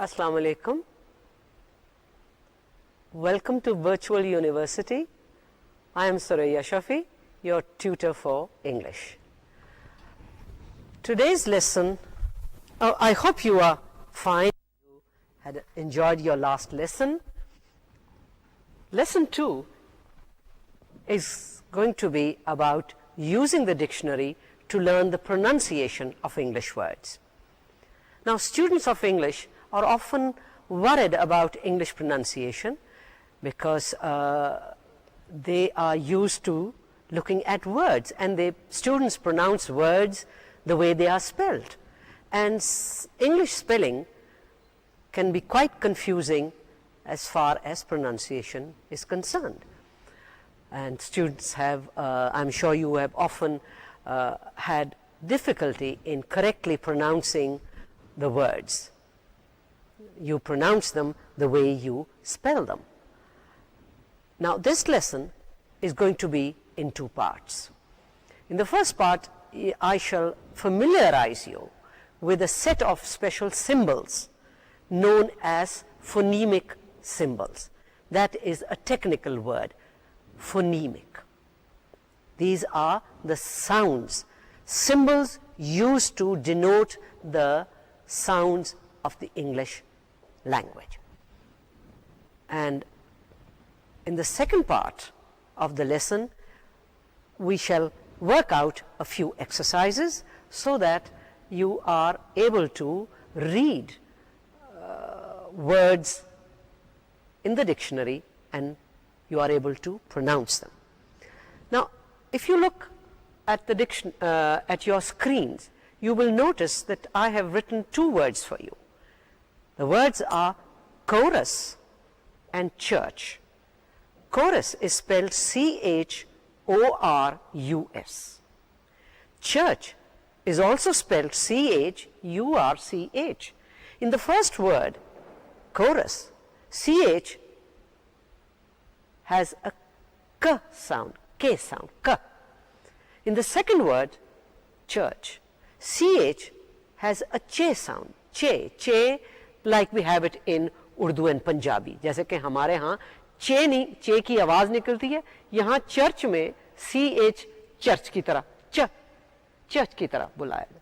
Assalamu alaikum. Welcome to Virtual University. I am Suraya Shafi, your tutor for English. Today's lesson, I hope you are fine. You had enjoyed your last lesson. Lesson 2 is going to be about using the dictionary to learn the pronunciation of English words. Now, students of English are often worried about English pronunciation because they are used to looking at words, and students pronounce words the way they are spelled. And English spelling can be quite confusing as far as pronunciation is concerned. And students have, I'm sure you have often had difficulty in correctly pronouncing the words. You pronounce them the way you spell them. Now, this lesson is going to be in two parts. In the first part, I shall familiarize you with a set of special symbols known as phonemic symbols. That is a technical word, phonemic. These are the sounds, symbols used to denote the sounds of the English language. And in the second part of the lesson, we shall work out a few exercises so that you are able to read words in the dictionary and you are able to pronounce them. Now, if you look at the at your screens, you will notice that I have written two words for you. The words are chorus and church. Chorus is spelled C-H-O-R-U-S. Church is also spelled C-H-U-R-C-H. In the first word, chorus, C-H has a K sound, K sound, K. In the second word, church, CH has a Che sound, Che, like we have it in Urdu and Punjabi. जैसे कि हमारे यहाँ चे नहीं, चे की आवाज निकलती है, यहाँ चर्च में CH चर्च की तरह, चर्च की तरह बुलाया जाए.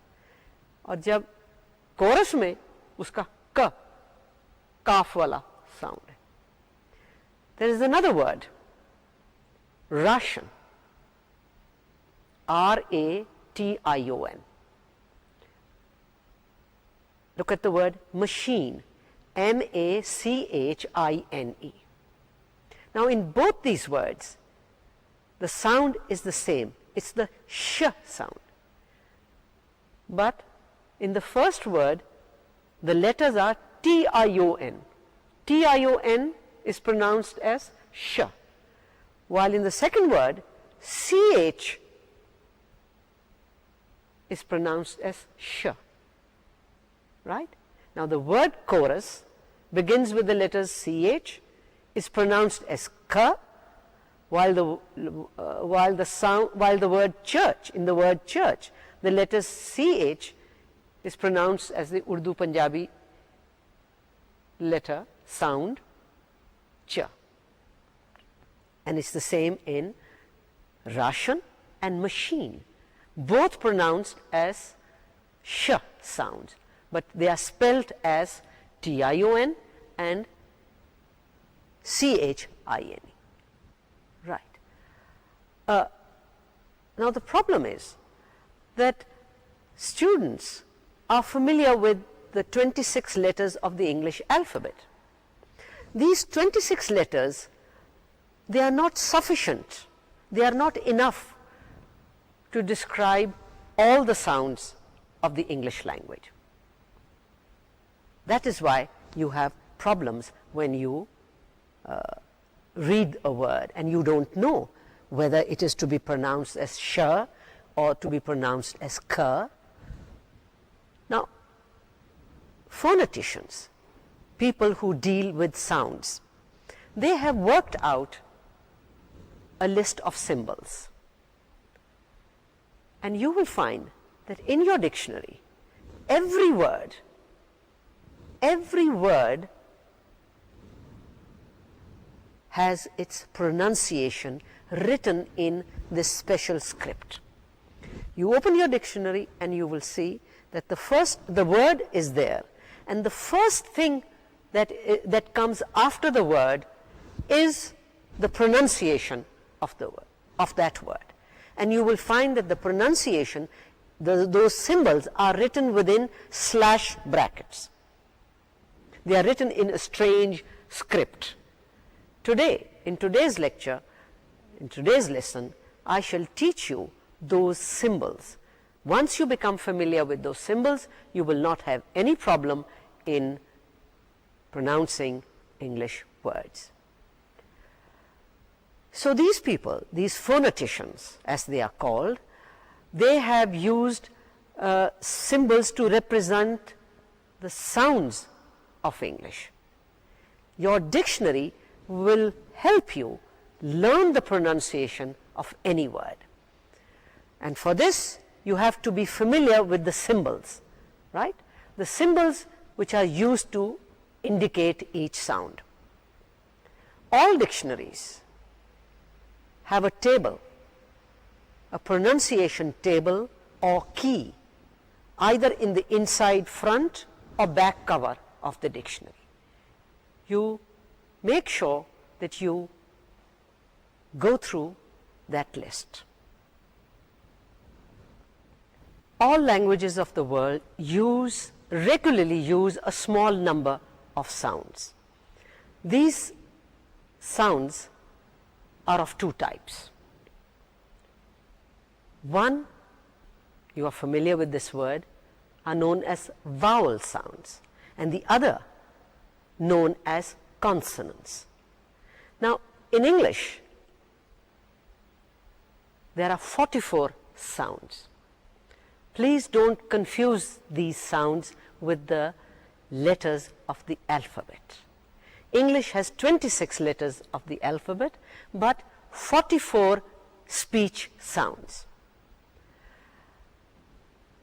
और जब कोरस में उसका काफ वाला साउंड है. There is another word, Russian, R-A-T-I-O-N. Look at the word machine, M-A-C-H-I-N-E. Now, in both these words, the sound is the same. It's the sh sound. But in the first word, the letters are T-I-O-N. T-I-O-N is pronounced as sh, while in the second word, C-H is pronounced as sh. Right? Now, the word chorus begins with the letters CH, is pronounced as K, while the word church, in the word church, the letters CH is pronounced as the Urdu Punjabi letter sound Ch. And it's the same in Russian and machine, both pronounced as sh sounds, but they are spelt as T-I-O-N and C-H-I-N-E. Right. Now, the problem is that students are familiar with the 26 letters of the English alphabet. These 26 letters, they are not sufficient. They are not enough to describe all the sounds of the English language. That is why you have problems when you read a word and you don't know whether it is to be pronounced as sh or to be pronounced as k. Now, phoneticians, people who deal with sounds, they have worked out a list of symbols. And you will find that in your dictionary, every word every word has its pronunciation written in this special script. You open your dictionary and you will see that the word is there, and the first thing that comes after the word is the pronunciation of that word. And you will find that the pronunciation, those symbols are written within slash brackets. They are written in a strange script. Today, in today's lecture, in today's lesson, I shall teach you those symbols. Once you become familiar with those symbols, you will not have any problem in pronouncing English words. So these people, these phoneticians as they are called, they have used symbols to represent the sounds of English. Your dictionary will help you learn the pronunciation of any word. And for this, you have to be familiar with the symbols, right? The symbols which are used to indicate each sound. All dictionaries have a table, a pronunciation table or key, either in the inside front or back cover of the dictionary. You make sure that you go through that list. All languages of the world regularly use a small number of sounds. These sounds are of two types. One, you are familiar with this word, are known as vowel sounds, and the other known as consonants. Now, in English, there are 44 sounds. Please don't confuse these sounds with the letters of the alphabet. English has 26 letters of the alphabet, but 44 speech sounds.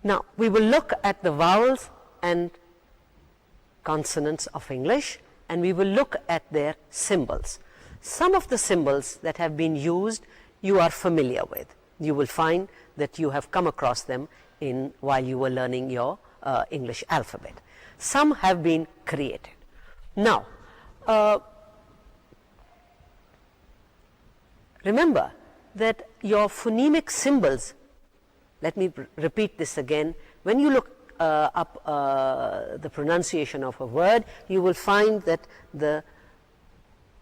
Now, we will look at the vowels and consonants of English, and we will look at their symbols. Some of the symbols that have been used you are familiar with. You will find that you have come across them while you were learning your English alphabet. Some have been created. Now, remember that your phonemic symbols, let me repeat this again, when you look up the pronunciation of a word, you will find that the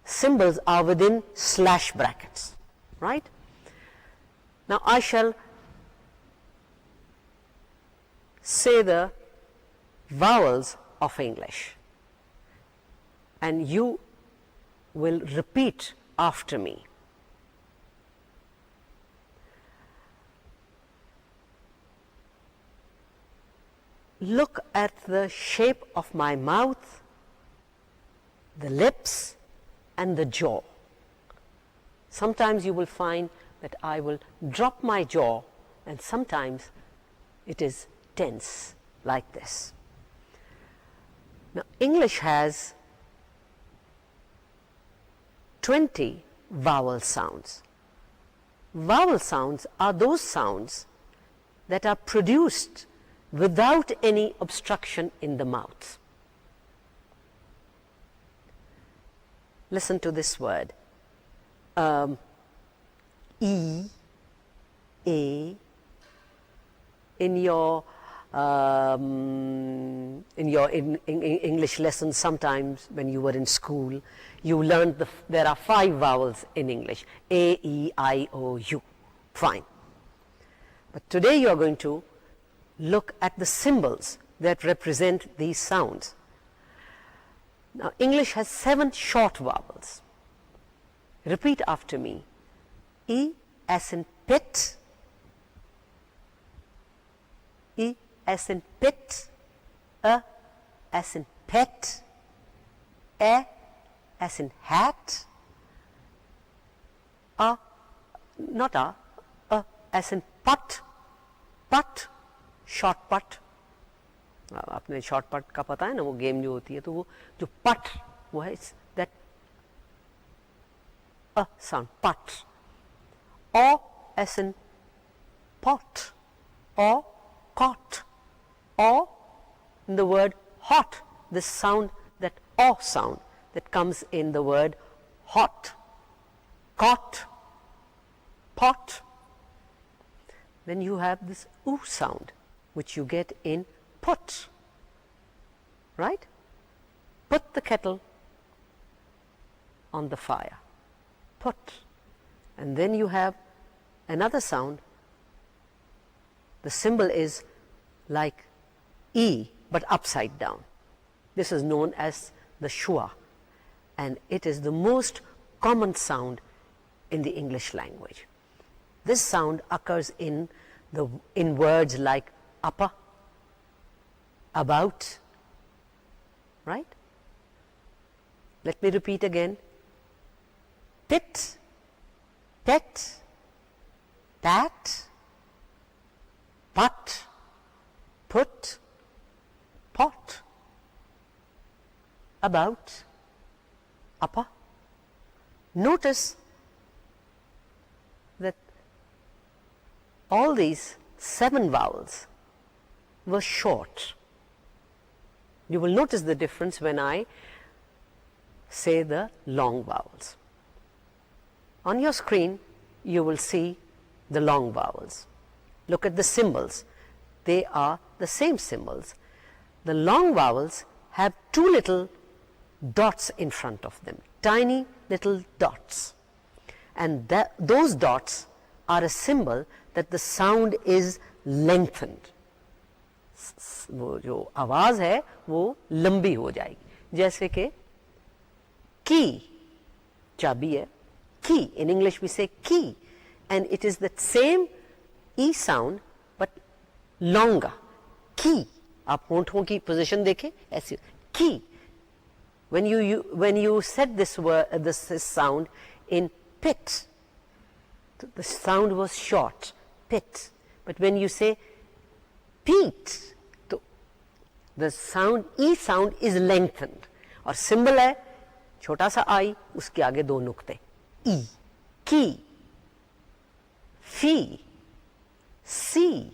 symbols are within slash brackets, right? Now I shall say the vowels of English, and you will repeat after me. Look at the shape of my mouth, the lips, and the jaw. Sometimes you will find that I will drop my jaw, and sometimes it is tense like this. Now, English has 20 vowel sounds. Vowel sounds are those sounds that are produced without any obstruction in the mouth. Listen to this word. E, A. In your English lessons, sometimes when you were in school, you learned there are 5 vowels in English: A, E, I, O, U. Fine. But today you are going to look at the symbols that represent these sounds. Now, English has 7 short vowels. Repeat after me. E as in pit. E as in pit. A as in pet. E as in hat. A, not a as in putt. Putt, short putt. आपने short पट का पता है ना, वो game जो होती है, तो वो जो पट वो है दैट अ साउंड, पट. Or as in pot or cot, or in the word hot, this sound, that o sound that comes in the word hot, cot, pot. Then you have this oo sound which you get in put, right? Put the kettle on the fire, put. And then you have another sound. The symbol is like E but upside down. This is known as the schwa, and it is the most common sound in the English language. This sound occurs in words like upper, about, right? Let me repeat again. Pit, pet, pat, put, put, pot, about, upper. Notice that all these 7 vowels were short. You will notice the difference when I say the long vowels. On your screen, you will see the long vowels. Look at the symbols. They are the same symbols. The long vowels have 2 little dots in front of them, tiny little dots. And those dots are a symbol that the sound is lengthened. वो जो आवाज है वो लंबी हो जाएगी. जैसे कि key, चाबी है, key. In English we say key, and it is the same E sound but longer. Key. आप होंठों की position देखें ऐसी. Key. When you said this word, this sound in pit, the sound was short, pit. But when you say peat, the sound, E sound is lengthened. और symbol है छोटा सा I, उसके आगे 2 नुक्ते. E, key, fee, C,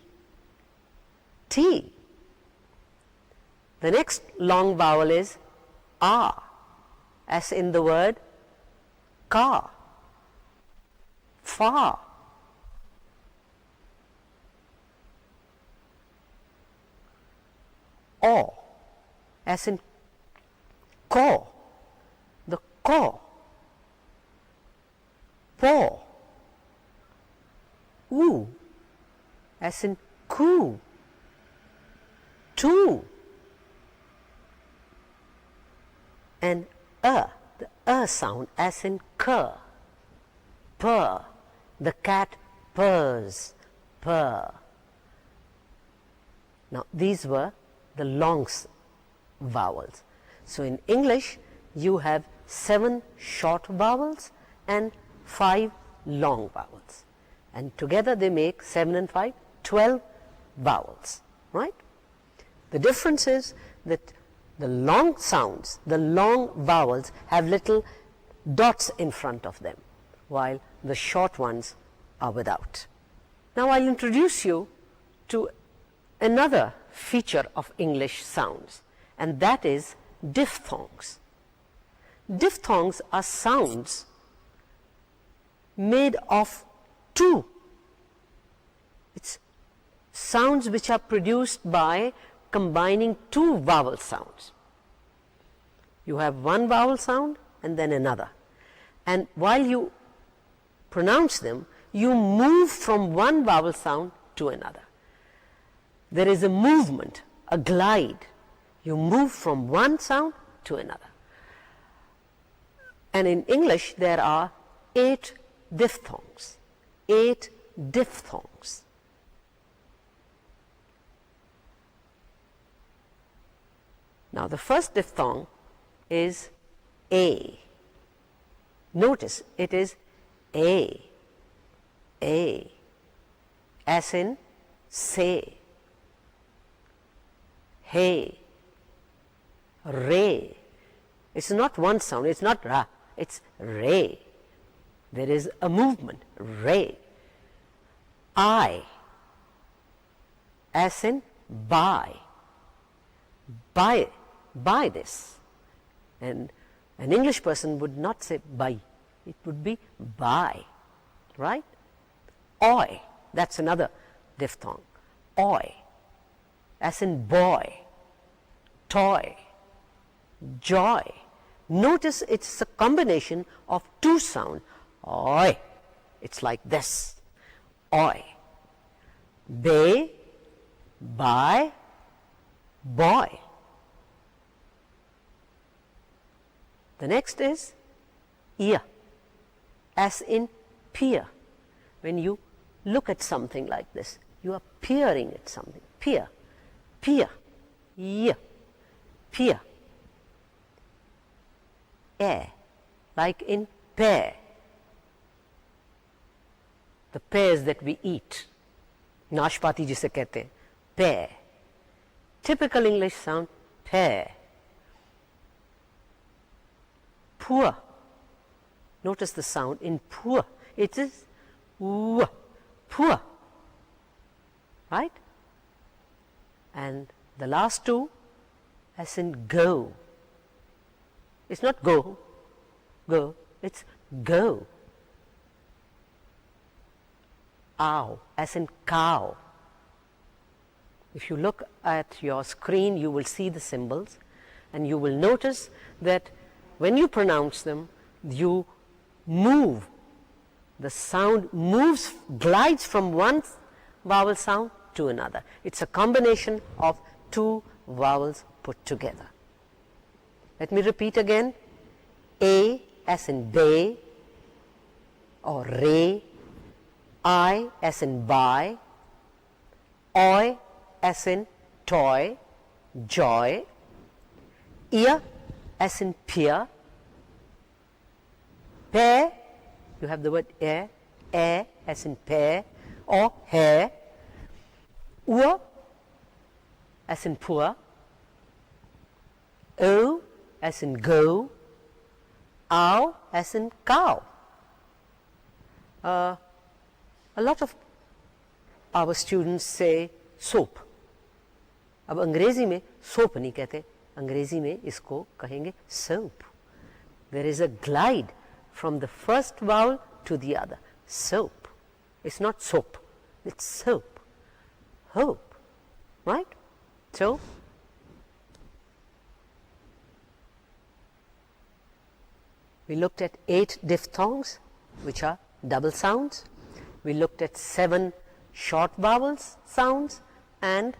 T. The next long vowel is R, as in the word car, far. O, as in caw, the caw. Paw, oo, as in coo, too. And the sound as in cur, purr, the cat purrs, purr. Now these were the long vowels. So in English you have 7 short vowels and 5 long vowels, and together they make 7 and 5, 12 vowels, right? The difference is that the long sounds, the long vowels have little dots in front of them, while the short ones are without. Now I'll introduce you to another feature of English sounds, and that is diphthongs. Diphthongs are sounds made of 2. It's sounds which are produced by combining 2 vowel sounds. You have 1 vowel sound and then another, and while you pronounce them, you move from 1 vowel sound to another. There is a movement, a glide. You move from 1 sound to another. And in English there are 8 diphthongs. 8 diphthongs. Now the first diphthong is A. Notice it is A, as in say. hey, re. It's not one sound, it's not ra, it's re. There is a movement, re. I, as in buy, buy this. And an English person would not say buy, it would be buy, right? Oi, that's another diphthong. Oi, as in boy, toy, joy. Notice it's a combination of two sounds. Oi, it's like this. Oi. Bay, buy, boy. The next is ear, as in peer. When you look at something like this, you are peering at something. Peer, peer, ear, peer. Air, like in pear. The pears that we eat. नाशपाती जिसे कहते हैं, pear. Typical English sound, pear. Poor. Notice the sound in poor. It is poor. Right? And the last two, as in go. It's not go, it's go. Ow, as in cow. If you look at your screen, you will see the symbols, and you will notice that when you pronounce them, you move. The sound moves, glides from one vowel sound to another. It's a combination of two vowels put together. Let me repeat again. A as in bay or re. I as in buy. Oi as in toy, joy. Ear as in peer. Pear, you have the word air. Air as in pear or hair. Ur as in poor. O as in go. Ow as in cow. A lot of our students say soap. अब अंग्रेजी में soap नहीं कहते, अंग्रेजी में इसको कहेंगे soap. There is a glide from the first vowel to the other. Soap. It's not soap, it's soap. Hope. Right? So, we looked at 8 diphthongs, which are double sounds. We looked at 7 short vowels sounds and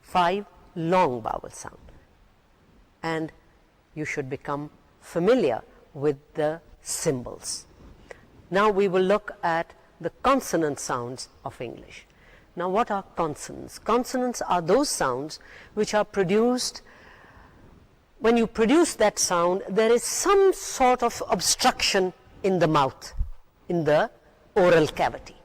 5 long vowel sounds. And you should become familiar with the symbols. Now we will look at the consonant sounds of English. Now what are consonants? Consonants are those sounds which are produced. When you produce that sound, there is some sort of obstruction in the mouth, in the oral cavity.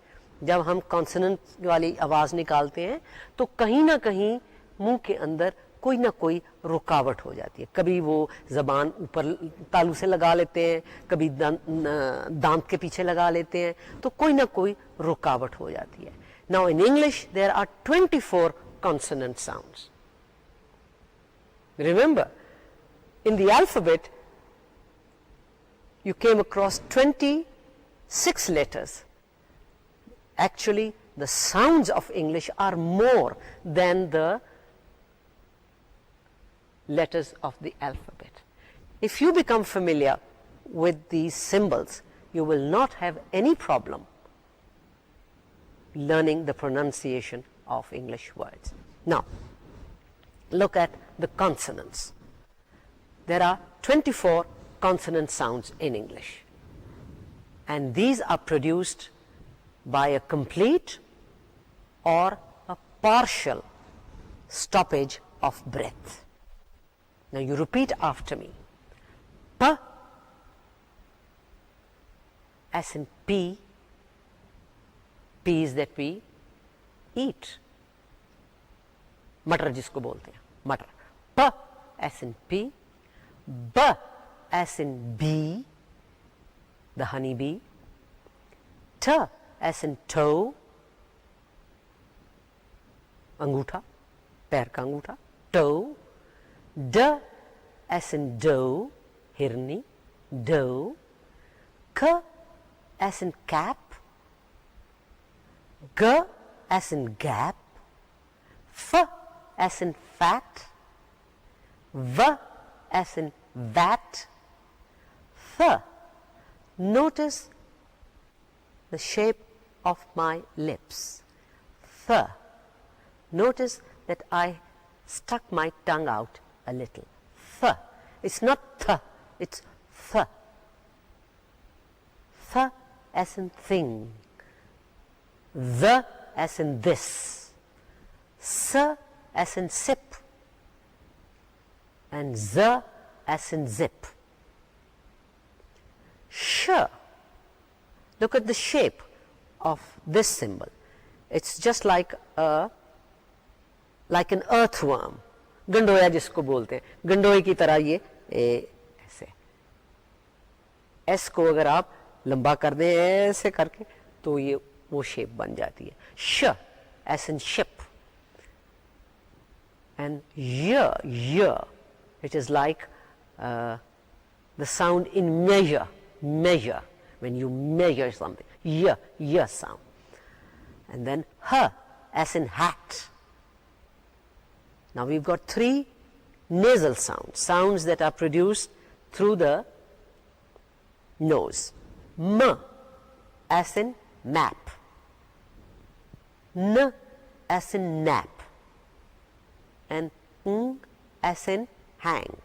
जब हम consonant वाली आवाज़ निकालते हैं तो कहीं ना कहीं मुंह के अंदर कोई ना कोई रुकावट हो जाती है. कभी वो ज़बान ऊपर तालू से लगा लेते हैं, कभी दांत के पीछे लगा लेते हैं, तो कोई ना कोई रुकावट हो जाती है. Now in English there are 24 consonant sounds. Remember, in the alphabet you came across 26 letters. Actually, the sounds of English are more than the letters of the alphabet. If you become familiar with these symbols, you will not have any problem learning the pronunciation of English words. Now, look at the consonants. There are 24 consonant sounds in English, and these are produced by a complete or a partial stoppage of breath. Now you repeat after me. P as in P, peas that we eat. मटर जिसको बोलते हैं, मटर. P as in P, B as in bee, the honey bee, T as in toe, अंगूठा, पैर का अंगूठा, toe, D as in doe, हिरनी, doe, K as in cap, G as in gap, F as in fat, V as in vat, Th. Notice the shape of my lips. Th. Notice that I stuck my tongue out a little. Th. It's not th, it's th. Th as in thing. The as in this. S as in sip. And z as in zip. Sh. Look at the shape of this symbol. It's just like an earthworm. गंडोया जिसको बोलते हैं, गंडोए की तरह ये ऐसे. S को अगर आप लंबा कर दें ऐसे करके तो ये वो शेप बन जाती है. श as in ship. And y, it is like the sound in measure, when you measure something, y sound. And then h as in hat. Now we've got three nasal sounds that are produced through the nose. M as in map, n as in nap, and ng as in hang.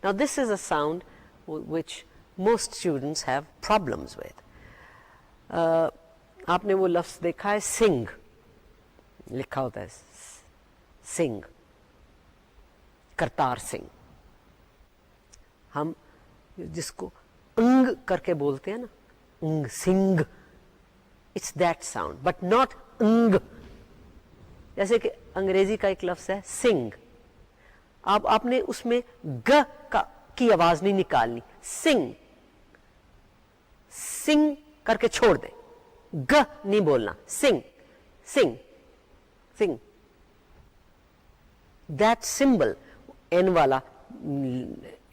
Now this is a sound which most students have problems with. आपने वो लफ्ज़ देखा है sing, लिखा होता है sing, Kartar Singh. हम जिसको अंग करके बोलते हैं ना, अंग सिंग, it's that sound but not अंग. जैसे कि अंग्रेजी का एक लफ्ज़ है sing, आपने उसमें ग की आवाज नहीं निकालनी, सिंग, सिंग करके छोड़ दे, ग नहीं बोलना, सिंग सिंग सिंग. दैट सिंबल, एन वाला,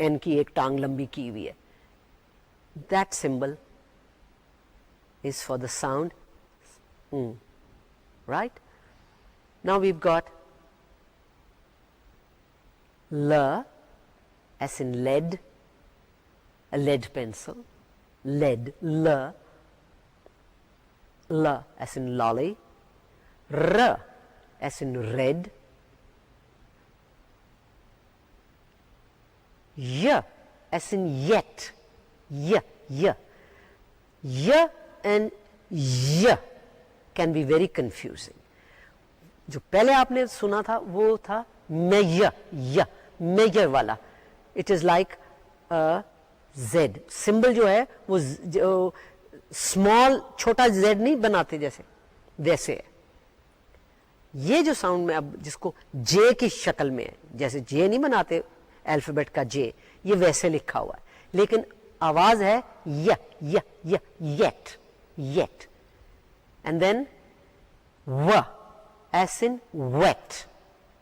एन की एक टांग लंबी की हुई है, that symbol is for the sound right. Now we've got L as in lead, a lead pencil, lead, L as in lolly, R as in red, Y as in yet, y and y can be very confusing. जो पहले आपने सुना था वो था major, major वाला. It is like Z symbol जो है वो स्मॉल छोटा जेड नहीं बनाते जैसे, वैसे है. ये जो साउंड में अब जिसको जे की शक्ल में है, जैसे जे नहीं बनाते अल्फाबेट का जे, ये वैसे लिखा हुआ है, लेकिन आवाज है येट, येट. एंड देन व as in wet,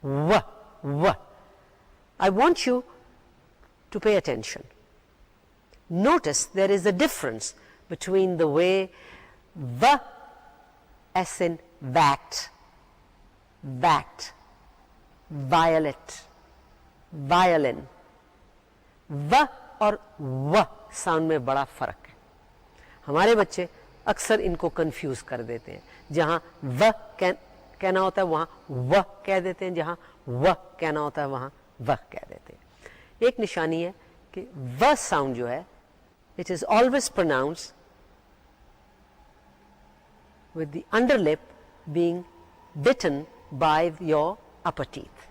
w. I want you to pay attention. Notice there is a difference between the way v as in vat, vat, violet, violin. v और w साउंड में बड़ा फर्क है. हमारे बच्चे अक्सर इनको कंफ्यूज कर देते हैं. जहां v कहना होता है वहां वह कह देते हैं, जहां वह कहना होता है वहां वह कह देते हैं. एक निशानी है कि वह साउंड जो है, it is always pronounce with the under lip being bitten by your upper teeth.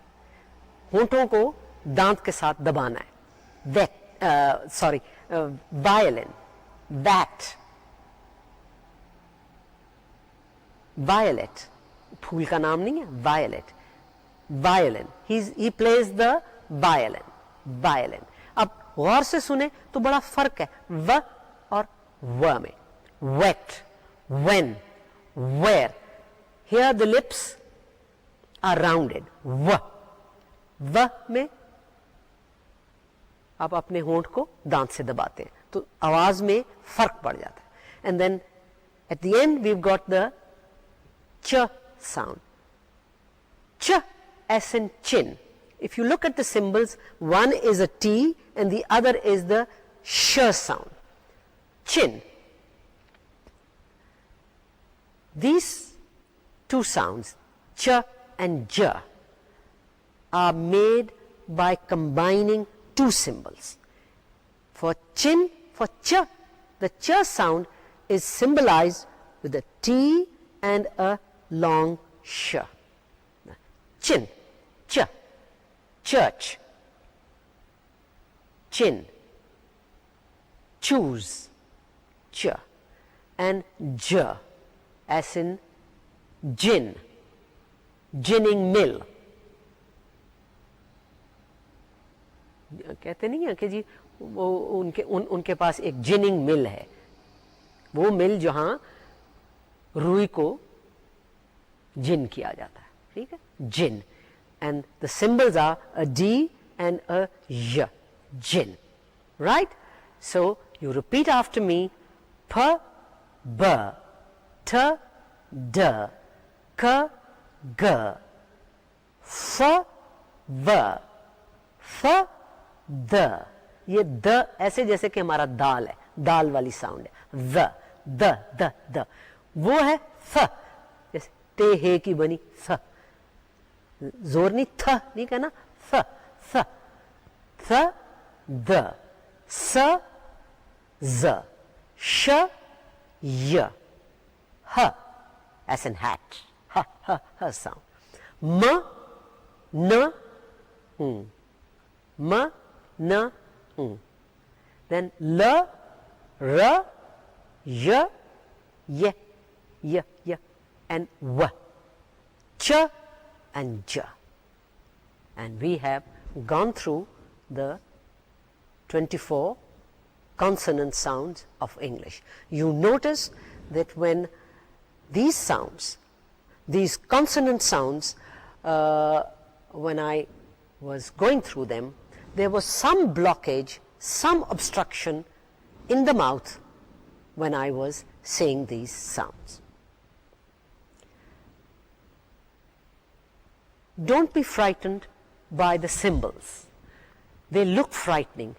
होंठों को दांत के साथ दबाना है. Wait, sorry, violin, vat, violet, फूल का नाम नहीं है, violet. violin. He plays the violin. Violin. अब गौर से सुने तो बड़ा फर्क है व और व में. Wet, when, where. Here the lips are rounded. व में आप अपने होंठ को दांत से दबाते हैं तो आवाज में फर्क पड़ जाता है. And then at the end we've got the ch sound. Ch as in chin. If you look at the symbols, one is a T and the other is the sh sound. Chin. These two sounds, ch and j, are made by combining two symbols. For chin, for ch, the ch sound is symbolized with a T and a long sh. Chin, ch, church, chin, choose, ch, and j as in gin, ginning mill. कहते नहीं है कि जी वो उनके पास एक ginning मिल है, वो मिल जहां रुई को जिन किया जाता है. ठीक है, जिन. And the symbols are a D and a Y, gin. Right? So you repeat after me: P, B, T, D, K, G, F, V, F, D. ये द ऐसे जैसे कि हमारा दाल है, दाल वाली साउंड है. द वो है फ, जैसे ते हे की बनी फ. जोर नहीं, थ नहीं कहना, फ फ थ द स ज श य ह as in hat, ह sound. म न m n then l r y y and w, ch and j. And we have gone through the 24 consonant sounds of English. You notice that when these sounds, these consonant sounds, when I was going through them, there was some blockage, some obstruction in the mouth when I was saying these sounds. Don't be frightened by the symbols. They look frightening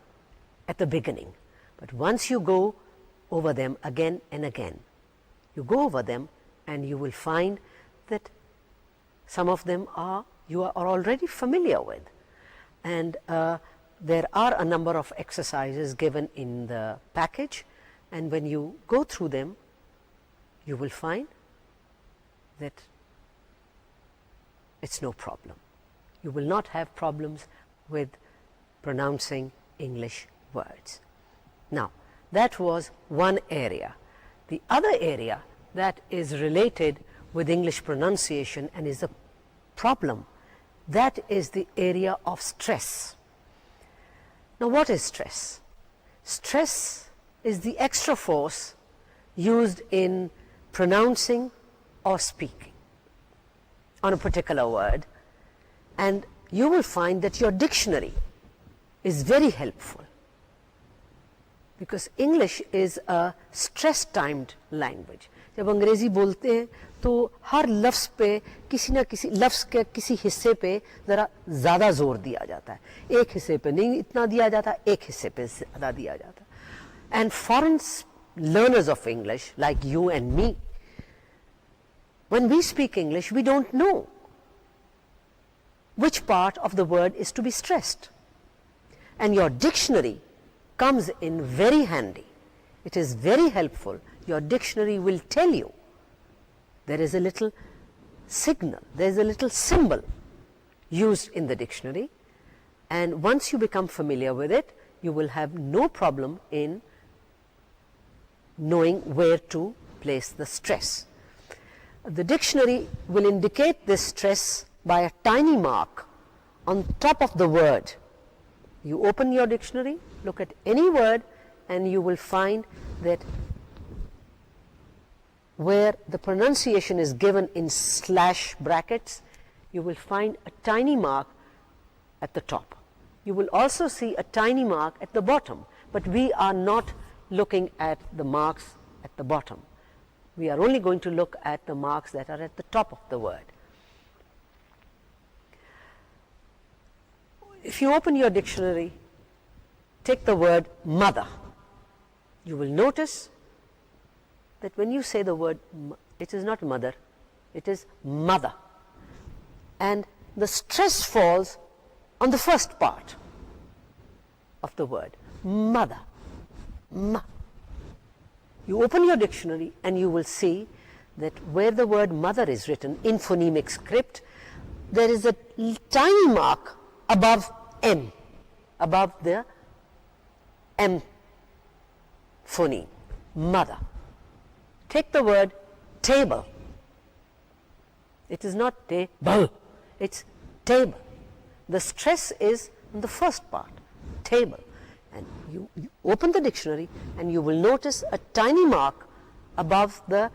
at the beginning, but once you go over them again and again, you go over them and you will find that some of them you are already familiar with. And there are a number of exercises given in the package, and when you go through them, you will find that it's no problem. You will not have problems with pronouncing English words. Now, that was one area. The other area that is related with English pronunciation and is a problem, that is the area of stress. Now, what is stress? Stress is the extra force used in pronouncing or speaking on a particular word, and you will find that your dictionary is very helpful, because English is a stress timed language. जब अंग्रेजी बोलते हैं तो हर लफ्ज़ पे किसी ना किसी लफ्ज़ के किसी हिस्से पे ज़रा ज़्यादा जोर दिया जाता है, एक हिस्से पे नहीं इतना दिया जाता, एक हिस्से पे ज़्यादा दिया जाता. And foreign learners of English like you and me, when we speak English, we don't know which part of the word is to be stressed. And your dictionary comes in very handy. It is very helpful. Your dictionary will tell you. There is a little signal, there is a little symbol used in the dictionary, and once you become familiar with it, you will have no problem in knowing where to place the stress. The dictionary will indicate this stress by a tiny mark on top of the word. You open your dictionary, look at any word, and you will find that where the pronunciation is given in slash brackets, you will find a tiny mark at the top. You will also see a tiny mark at the bottom, but we are not looking at the marks at the bottom. We are only going to look at the marks that are at the top of the word. If you open your dictionary, take the word mother, you will notice that when you say the word, it is not mother, it is mother. And the stress falls on the first part of the word, mother. Ma. You open your dictionary and you will see that where the word mother is written in phonemic script, there is a tiny mark above M, above the M phoneme, mother. Take the word table. It is not table, it's table. The stress is on the first part, table. And you open the dictionary and you will notice a tiny mark above the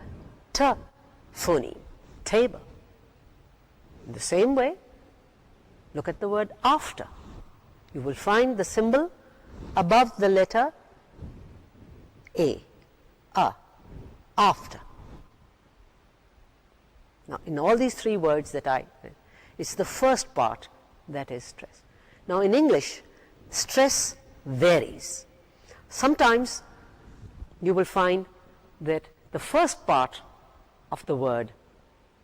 T phoneme, table. In the same way, look at the word after. You will find the symbol above the letter A, after. Now, in all these three words that it's the first part that is stress. Now, in English, stress varies. Sometimes you will find that the first part of the word,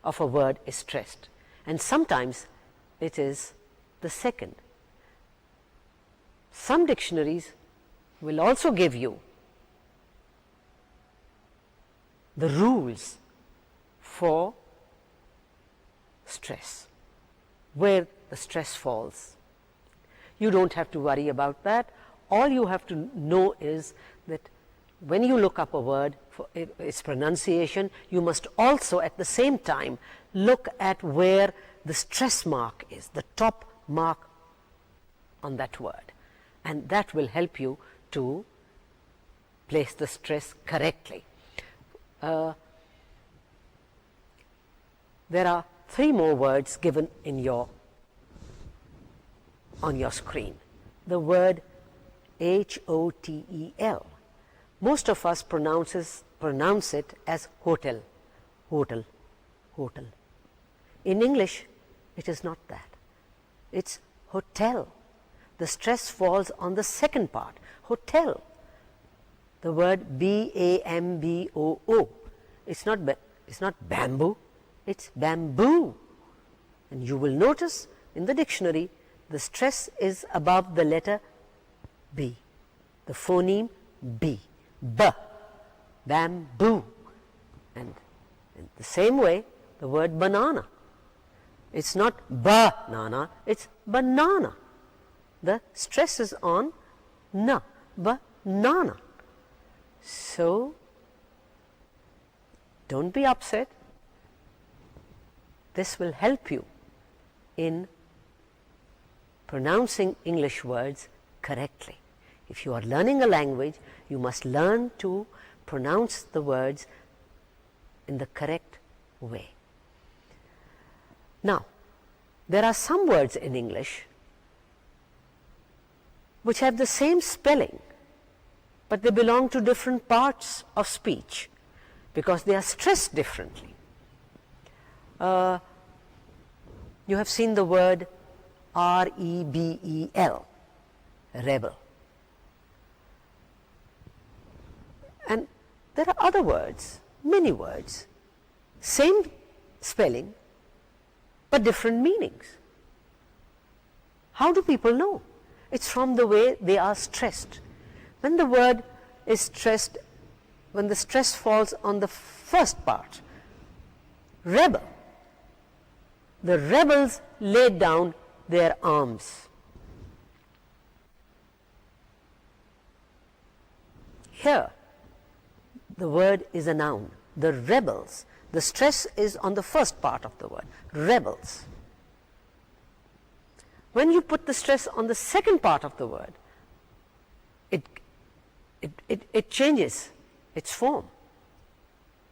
of a word, is stressed, and sometimes it is the second. Some dictionaries will also give you the rules for stress, where the stress falls. You don't have to worry about that. All you have to know is that when you look up a word for its pronunciation, you must also at the same time look at where the stress mark is, the top mark on that word, and that will help you to place the stress correctly. There are three more words given in on your screen. The word hotel. Most of us pronounce it as hotel, hotel, hotel. In English, it is not that. It's hotel. The stress falls on the second part, hotel. The word B-A-M-B-O-O. It's not bamboo, it's bamboo. And you will notice in the dictionary, the stress is above the letter B, the phoneme B, B, bamboo. And in the same way, the word banana. It's not banana, it's banana. The stress is on na, banana. So, don't be upset. This will help you in pronouncing English words correctly. If you are learning a language, you must learn to pronounce the words in the correct way. Now, there are some words in English which have the same spelling, but they belong to different parts of speech because they are stressed differently. You have seen the word R-E-B-E-L, rebel. And there are other words, many words, same spelling, but different meanings. How do people know? It's from the way they are stressed. When the word is stressed, when the stress falls on the first part, rebel, the rebels laid down their arms. Here, the word is a noun, the rebels. The stress is on the first part of the word, rebels. When you put the stress on the second part of the word, it changes its form.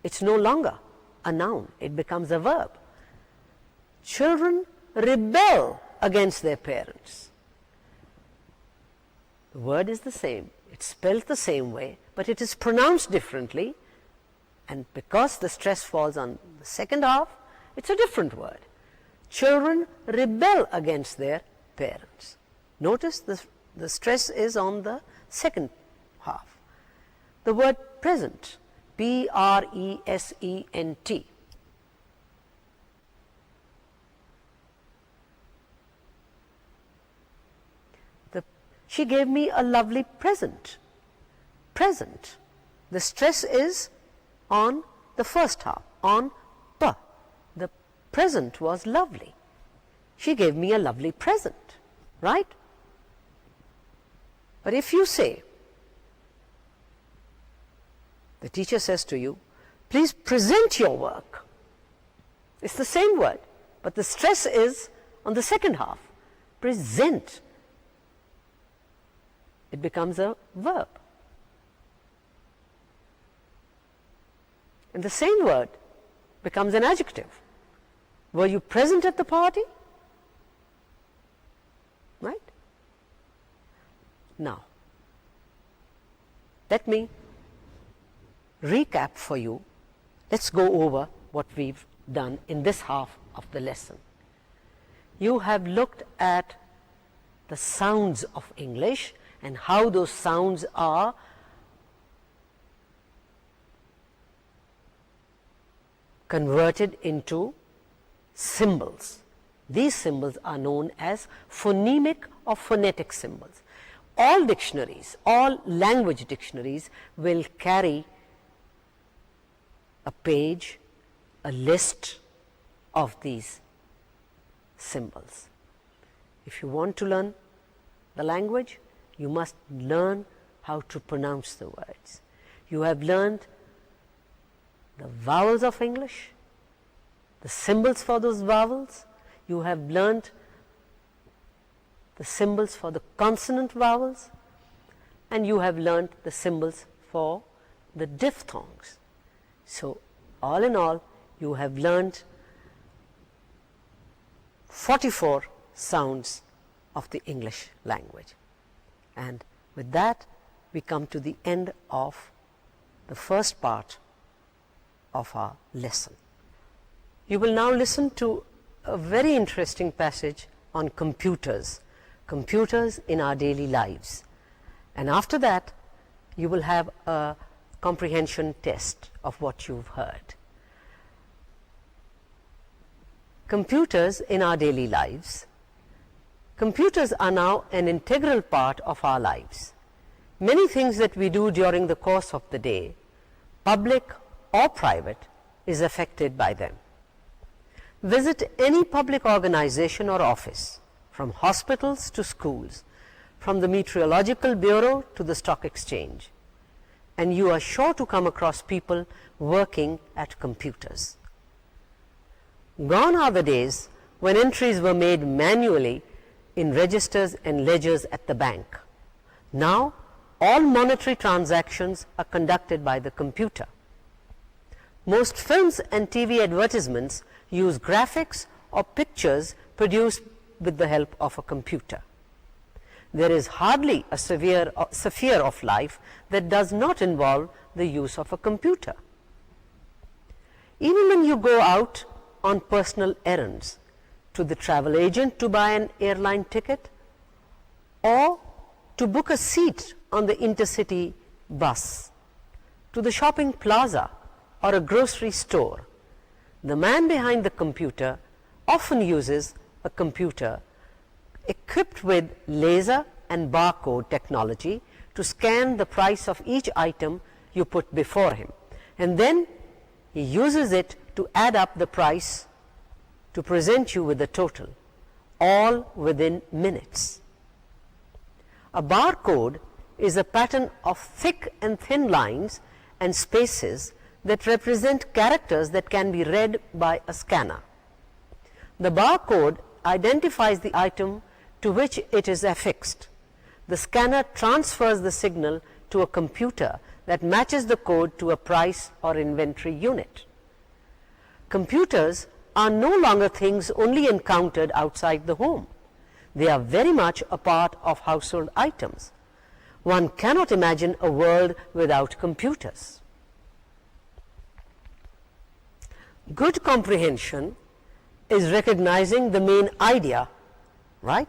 It's no longer a noun, it becomes a verb. Children rebel against their parents. The word is the same, it's spelled the same way, but it is pronounced differently, and because the stress falls on the second half, it's a different word. Children rebel against their parents. Notice the stress is on the second half. The word present, P-R-E-S-E-N-T. She gave me a lovely present. Present. The stress is on the first half, on P. The present was lovely. She gave me a lovely present, right? But if you say, the teacher says to you, please present your work. It's the same word, but the stress is on the second half. Present. It becomes a verb. And the same word becomes an adjective. Were you present at the party? Right? Now, let me recap for you. Let's go over what we've done in this half of the lesson. You have looked at the sounds of English and how those sounds are converted into symbols. These symbols are known as phonemic or phonetic symbols. All dictionaries, all language dictionaries will carry a page, a list of these symbols. If you want to learn the language, you must learn how to pronounce the words. You have learned the vowels of English, the symbols for those vowels. You have learned the symbols for the consonant vowels, and you have learned the symbols for the diphthongs. So, all in all, you have learned 44 sounds of the English language. And with that, we come to the end of the first part of our lesson. You will now listen to a very interesting passage on computers, computers in our daily lives. And after that, you will have a comprehension test of what you've heard. Computers in our daily lives. Computers are now an integral part of our lives. Many things that we do during the course of the day, public or private, is affected by them. Visit any public organization or office, from hospitals to schools, from the Meteorological Bureau to the Stock Exchange, and you are sure to come across people working at computers. Gone are the days when entries were made manually in registers and ledgers at the bank. Now, all monetary transactions are conducted by the computer. Most films and TV advertisements use graphics or pictures produced with the help of a computer. There is hardly a sphere of life that does not involve the use of a computer. Even when you go out on personal errands, to the travel agent to buy an airline ticket, or to book a seat on the intercity bus, to the shopping plaza or a grocery store, the man behind the computer often uses a computer equipped with laser and barcode technology to scan the price of each item you put before him, and then he uses it to add up the price to present you with the total, all within minutes. A barcode is a pattern of thick and thin lines and spaces that represent characters that can be read by a scanner. The barcode identifies the item to which it is affixed. The scanner transfers the signal to a computer that matches the code to a price or inventory unit. Computers are no longer things only encountered outside the home. They are very much a part of household items. One cannot imagine a world without computers. Good comprehension is recognizing the main idea, right?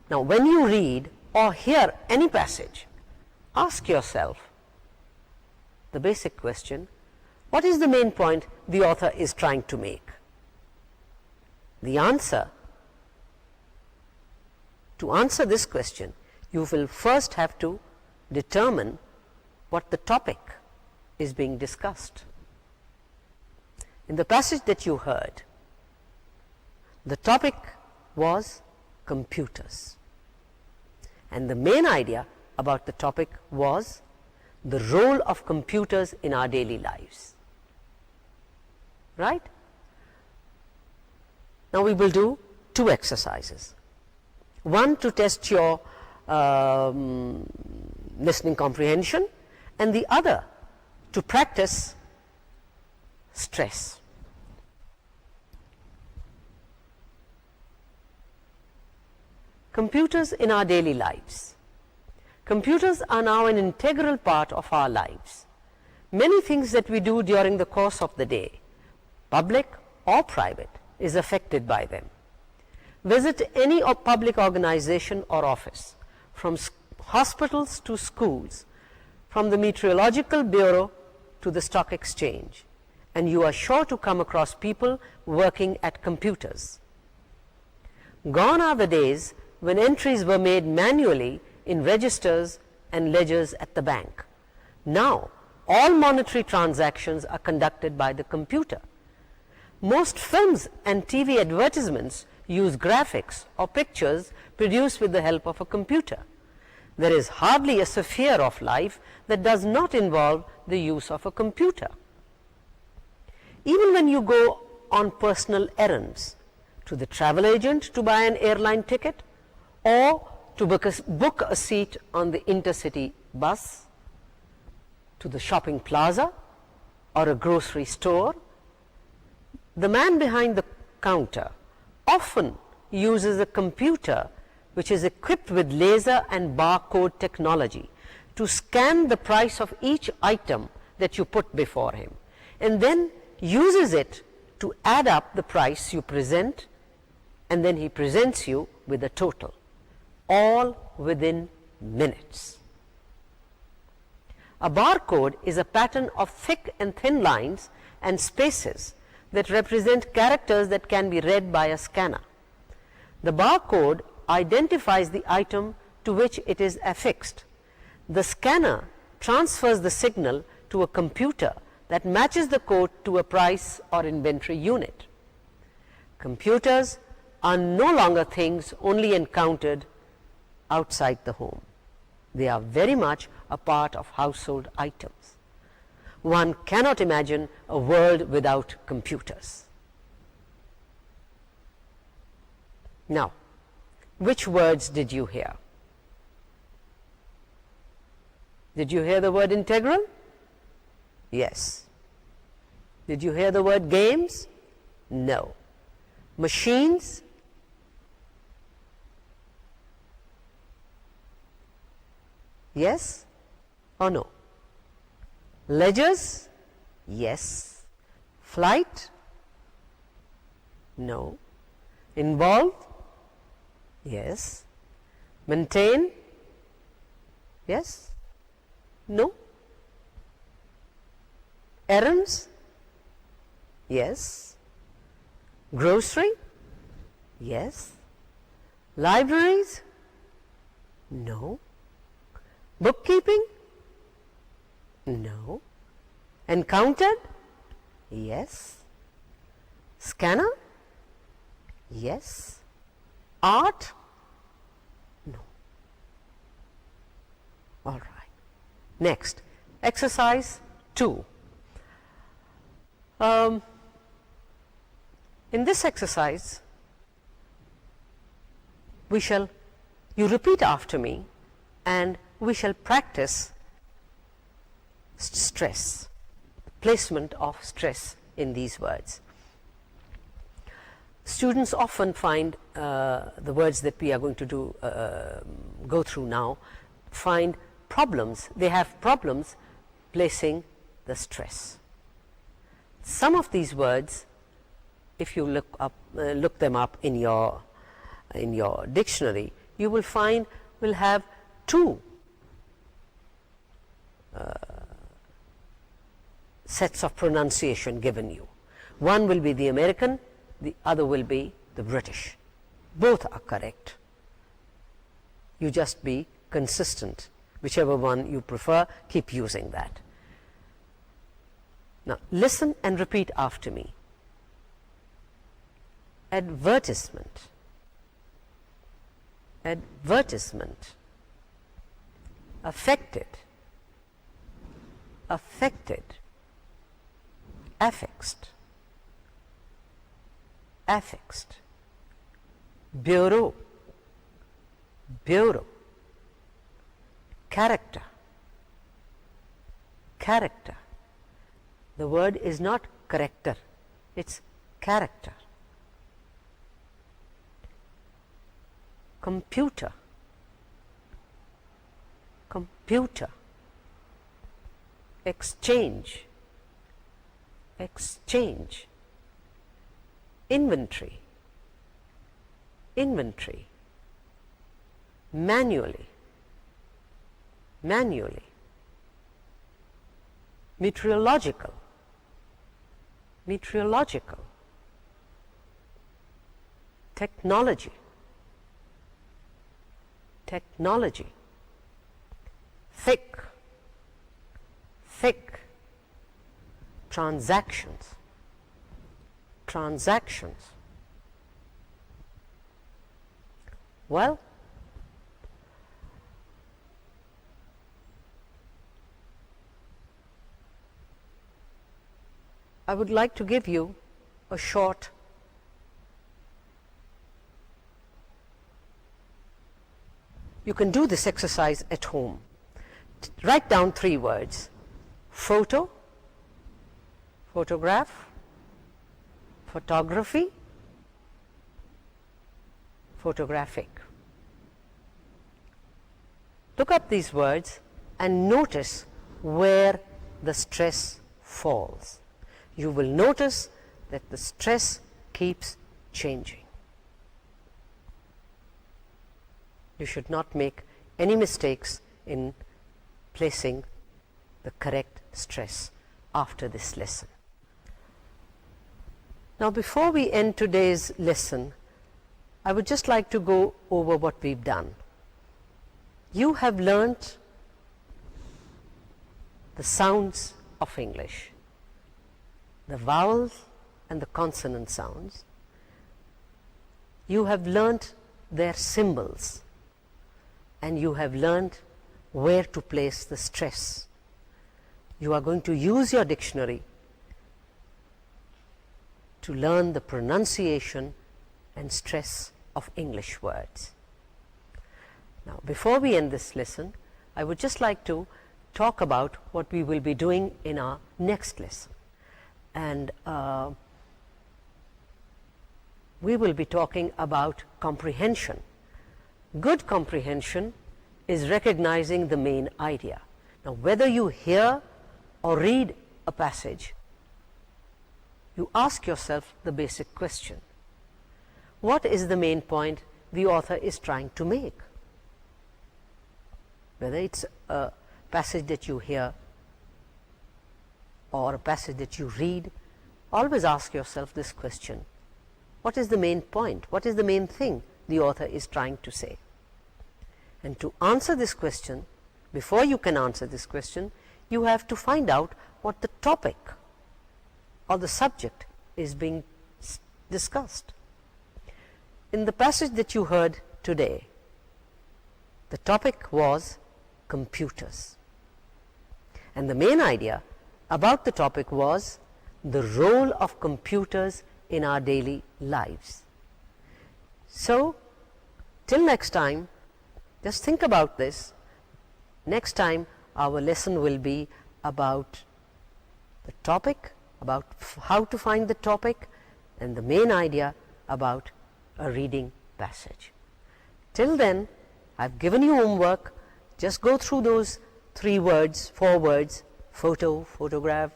Now, when you read or hear any passage, ask yourself the basic question, what is the main point the author is trying to make? The answer, to answer this question, you will first have to determine what the topic is being discussed. In the passage that you heard, the topic was computers. And the main idea about the topic was the role of computers in our daily lives. Right? Now we will do two exercises. One to test your listening comprehension, and the other to practice stress. Computers in our daily lives. Computers are now an integral part of our lives. Many things that we do during the course of the day, public or private, is affected by them. Visit any public organization or office, from hospitals to schools, from the Meteorological Bureau to the Stock Exchange, and you are sure to come across people working at computers. Gone are the days when entries were made manually in registers and ledgers at the bank. Now, all monetary transactions are conducted by the computer. Most films and TV advertisements use graphics or pictures produced with the help of a computer. There is hardly a sphere of life that does not involve the use of a computer. Even when you go on personal errands, to the travel agent to buy an airline ticket, or to book a seat on the intercity bus, to the shopping plaza or a grocery store, the man behind the counter often uses a computer which is equipped with laser and barcode technology to scan the price of each item that you put before him, and then uses it to add up the price you present, and then he presents you with a total, all within minutes. A barcode is a pattern of thick and thin lines and spaces that represent characters that can be read by a scanner. The barcode identifies the item to which it is affixed. The scanner transfers the signal to a computer that matches the code to a price or inventory unit. Computers are no longer things only encountered outside the home. They are very much a part of household items. One cannot imagine a world without computers. Now, which words did you hear? Did you hear the word integral? Yes. Did you hear the word games? No. Machines? Yes or no? Ledgers? Yes. Flight? No. Involved? Yes. Maintain? Yes. No. Errands? Yes. Grocery? Yes. Libraries? No. Bookkeeping? No. Encountered? Yes. Scanner? Yes. Art? No. All right. Next, exercise 2. In this exercise, we shall You repeat after me and we shall practice stress, placement of stress in these words. Students often find the words that we are going to go through now, find problems. They have problems placing the stress. Some of these words, if you look them up in your dictionary, you will find will have two sets of pronunciation given you. One will be the American, the other will be the British. Both are correct. You just be consistent. Whichever one you prefer, keep using that. Now listen and repeat after me. Advertisement, advertisement. Affected, affected. Affixed, affixed. Bureau, bureau. Character, character. The word is not character, it's character. Computer, computer. Exchange, exchange. Inventory, inventory. Manually, manually. Meteorological, meteorological. Technology, technology. Thick, thick. Transactions, transactions. Well, I would like to give you a short you can do this exercise at home. Write down 3 words: photo, photograph, photography, photographic. Look up these words and notice where the stress falls. You will notice that the stress keeps changing. You should not make any mistakes in placing the correct stress after this lesson. Now, before we end today's lesson, I would just like to go over what we've done. You have learnt the sounds of English, the vowels and the consonant sounds. You have learnt their symbols, and you have learnt where to place the stress. You are going to use your dictionary to learn the pronunciation and stress of English words. Now, before we end this lesson, I would just like to talk about what we will be doing in our next lesson. And we will be talking about comprehension. Good comprehension is recognizing the main idea. Now, whether you hear or read a passage, you ask yourself the basic question: what is the main point the author is trying to make? Whether it's a passage that you hear or a passage that you read, always ask yourself this question: what is the main point? What is the main thing the author is trying to say? And to answer this question, before you can answer this question, you have to find out what the topic or the subject is being discussed. In the passage that you heard today, the topic was computers. And the main idea about the topic was the role of computers in our daily lives. So, till next time, Just think about this. Next time our lesson will be about the topic, about how to find the topic, and the main idea about a reading passage. Till then, I've given you homework. Just go through those 3 words, 4 words, photo, photograph,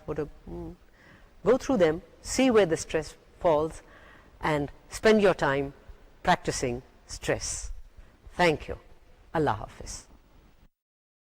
go through them, see where the stress falls, and spend your time practicing stress. Thank you. Allah Hafiz.